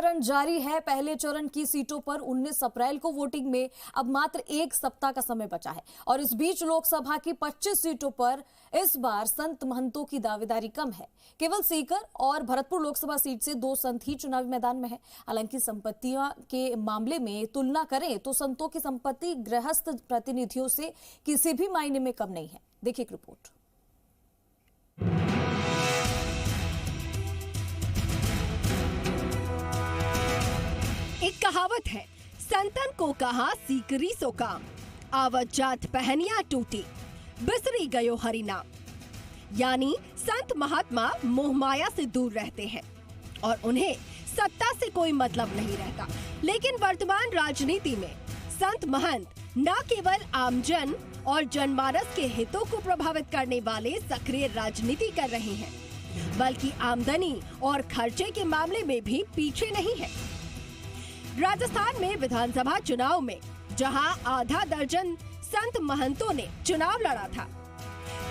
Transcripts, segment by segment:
चरण जारी है। पहले चरण की सीटों पर 19 अप्रैल को वोटिंग में अब मात्र एक सप्ताह का समय बचा है और इस बीच लोकसभा की 25 सीटों पर इस बार संत महंतों की दावेदारी कम है। केवल सीकर और भरतपुर लोकसभा सीट से 2 संत ही चुनावी मैदान में है। हालांकि संपत्तियों के मामले में तुलना करें तो संतों की संपत्ति गृहस्थ प्रतिनिधियों से किसी भी मायने में कम नहीं है। देखिए एक रिपोर्ट। एक कहावत है, संतन को कहा सीकरी सो काम, आवत जात पहनिया टूटी, बिसरी गयो हरि नाम। यानी संत महात्मा मोह माया से दूर रहते हैं और उन्हें सत्ता से कोई मतलब नहीं रहता। लेकिन वर्तमान राजनीति में संत महंत न केवल आमजन और जनमानस के हितों को प्रभावित करने वाले सक्रिय राजनीति कर रहे हैं, बल्कि आमदनी और खर्चे के मामले में भी पीछे नहीं है। राजस्थान में विधानसभा चुनाव में जहां आधा दर्जन संत महंतों ने चुनाव लड़ा था,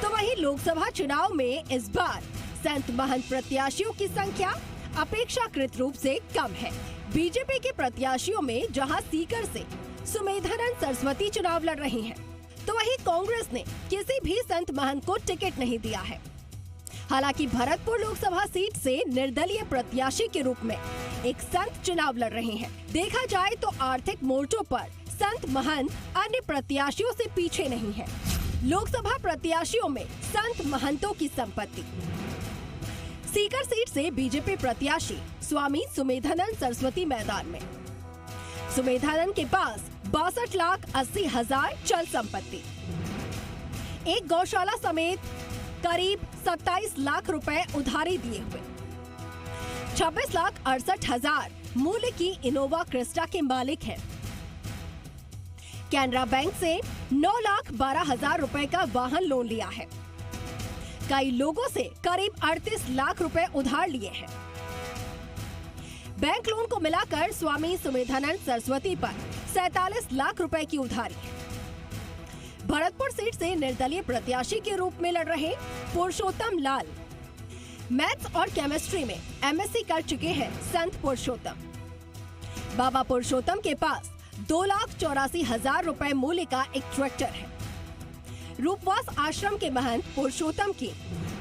तो वहीं लोकसभा चुनाव में इस बार संत महंत प्रत्याशियों की संख्या अपेक्षाकृत रूप से कम है। बीजेपी के प्रत्याशियों में जहां सीकर से सुमेधानंद सरस्वती चुनाव लड़ रही हैं, तो वहीं कांग्रेस ने किसी भी संत महंत को टिकट नहीं दिया है। हालांकि भरतपुर लोकसभा सीट से निर्दलीय प्रत्याशी के रूप में एक संत चुनाव लड़ रहे हैं। देखा जाए तो आर्थिक मोर्चों पर संत महंत अन्य प्रत्याशियों से पीछे नहीं है। लोकसभा प्रत्याशियों में संत महंतों की संपत्ति। सीकर सीट से बीजेपी प्रत्याशी स्वामी सुमेधानंद सरस्वती मैदान में। सुमेधानंद के पास 62,80,000 चल संपत्ति, एक गौशाला समेत करीब 27 लाख रुपए उधारी दिए हुए, 26,68,000 मूल्य की इनोवा क्रिस्टा के मालिक हैं। कैनरा बैंक से 9,12,000 रुपए का वाहन लोन लिया है। कई लोगों से करीब 38 लाख रुपए उधार लिए हैं। बैंक लोन को मिलाकर स्वामी सुमेधानंद सरस्वती पर 47 लाख रुपए की उधारी है। भरतपुर सीट से निर्दलीय प्रत्याशी के रूप में लड़ रहे पुरुषोत्तम लाल मैथ्स और केमिस्ट्री में एमएससी कर चुके हैं। संत पुरुषोत्तम बाबा पुरुषोत्तम के पास 2,84,000 रुपए मूल्य का एक ट्रैक्टर है। रूपवास आश्रम के महंत पुरुषोत्तम की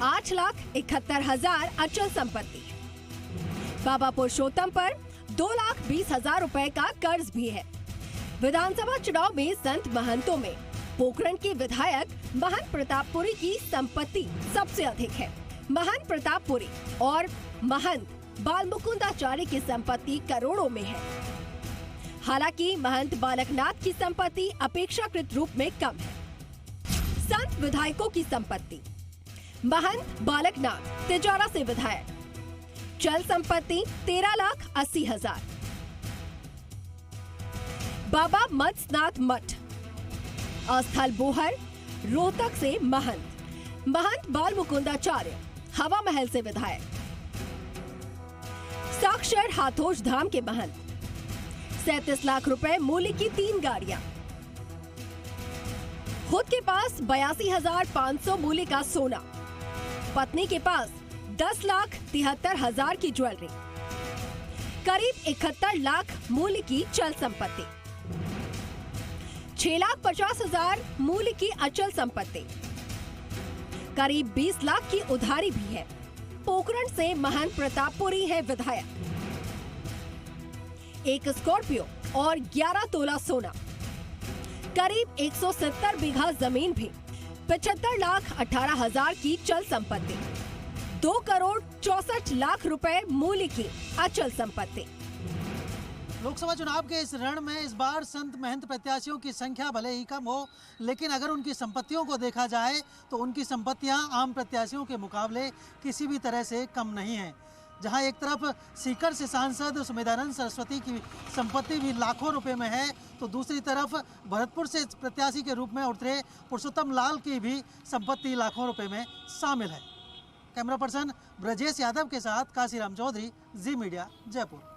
8,71,000 अचल संपत्ति है। बाबा पुरुषोत्तम पर 2,20,000 रुपए का कर्ज भी है। विधानसभा चुनाव में संत महंतों में पोखरण के विधायक महंत प्रतापपुरी की संपत्ति सबसे अधिक है। महंत प्रतापपुरी और महंत बालमुकुंदाचार्य की संपत्ति करोड़ों में है। हालांकि महंत बालकनाथ की संपत्ति अपेक्षाकृत रूप में कम है। संत विधायकों की संपत्ति। महंत बालकनाथ तिजारा से विधायक, चल संपत्ति 13,80,000। बाबा मत्स्यनाथ मठ अस्थल बोहर रोहतक से महंत। महंत बाल मुकुंदाचार्य हवा महल से विधायक। साक्षर हाथोश धाम के महंत 37 लाख रुपए मूल्य की 3 गाड़ियां। खुद के पास 82,500 मूल्य का सोना। पत्नी के पास 10,73,000 की ज्वेलरी। करीब 71 लाख मूल्य की चल संपत्ति। 6,50,000 मूल्य की अचल संपत्ति। करीब 20 लाख की उधारी भी है। पोखरण से महंत प्रतापपुरी है विधायक। एक स्कॉर्पियो और 11 तोला सोना। करीब 170 बीघा जमीन भी। 75,18,000 की चल संपत्ति। 2,64,00,000 रुपए मूल्य की अचल संपत्ति। लोकसभा चुनाव के इस रण में इस बार संत महंत प्रत्याशियों की संख्या भले ही कम हो, लेकिन अगर उनकी संपत्तियों को देखा जाए तो उनकी संपत्तियां आम प्रत्याशियों के मुकाबले किसी भी तरह से कम नहीं हैं। जहां एक तरफ सीकर से सांसद सुमेधानंद सरस्वती की संपत्ति भी लाखों रुपए में है, तो दूसरी तरफ भरतपुर से प्रत्याशी के रूप में उतरे पुरुषोत्तम लाल की भी संपत्ति लाखों रुपए में शामिल है। कैमरा पर्सन ब्रजेश यादव के साथ काशीराम चौधरी, जी मीडिया, जयपुर।